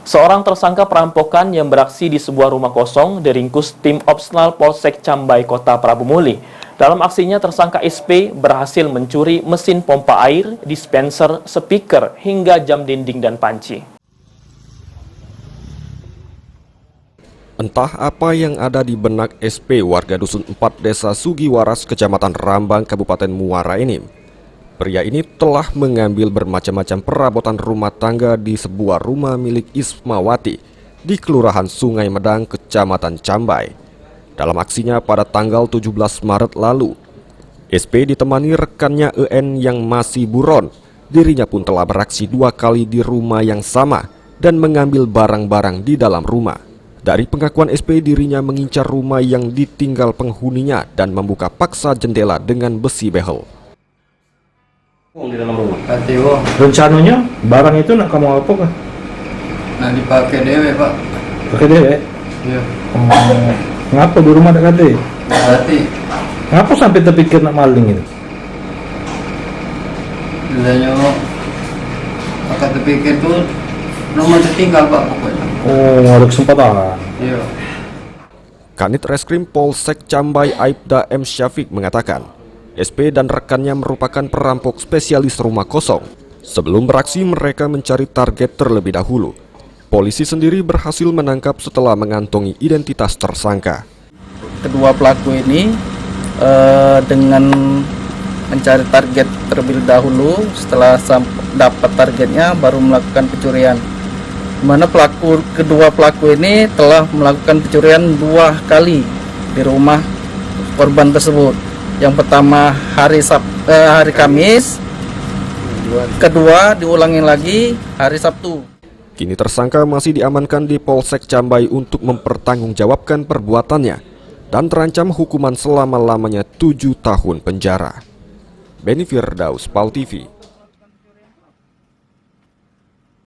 Seorang tersangka perampokan yang beraksi di sebuah rumah kosong diringkus tim Opsnal Polsek Cambai Kota Prabu Muli. Dalam aksinya, tersangka SP berhasil mencuri mesin pompa air, dispenser, speaker, hingga jam dinding dan panci. Entah apa yang ada di benak SP warga Dusun 4 Desa Sugiwaras, Kecamatan Rambang, Kabupaten Muara ini. Pria ini telah mengambil bermacam-macam perabotan rumah tangga di sebuah rumah milik Ismawati di Kelurahan Sungai Medang, Kecamatan Cambai. Dalam aksinya pada tanggal 17 Maret lalu, SP ditemani rekannya EN yang masih buron. Dirinya pun telah beraksi 2 kali di rumah yang sama dan mengambil barang-barang di dalam rumah. Dari pengakuan SP, dirinya mengincar rumah yang ditinggal penghuninya dan membuka paksa jendela dengan besi behel. Di dalam rumah. KTO. Rencananya barang itu nak kamu apa kan? Nah dipakai dewe pak. Pakai dewe? Iya. Ngapa di rumah ada kate? Berarti Ngapa sampai terpikir nak maling itu? bilangnya akan terpikir tuh rumah tertinggal pak pokoknya. Oh, ada kesempatan. Iya. Kanit Reskrim Polsek Cambai Aibda M. Syafiq mengatakan, SP dan rekannya merupakan perampok spesialis rumah kosong. Sebelum beraksi, mereka mencari target terlebih dahulu. Polisi sendiri berhasil menangkap setelah mengantongi identitas tersangka. Kedua pelaku ini dengan mencari target terlebih dahulu, setelah dapat targetnya baru melakukan pencurian. Di mana kedua pelaku ini telah melakukan pencurian 2 kali di rumah korban tersebut. Yang pertama hari Kamis, kedua diulangi lagi hari Sabtu. Kini tersangka masih diamankan di Polsek Cambai untuk mempertanggungjawabkan perbuatannya dan terancam hukuman selama-lamanya 7 tahun penjara. Benny Firdaus, PAL TV.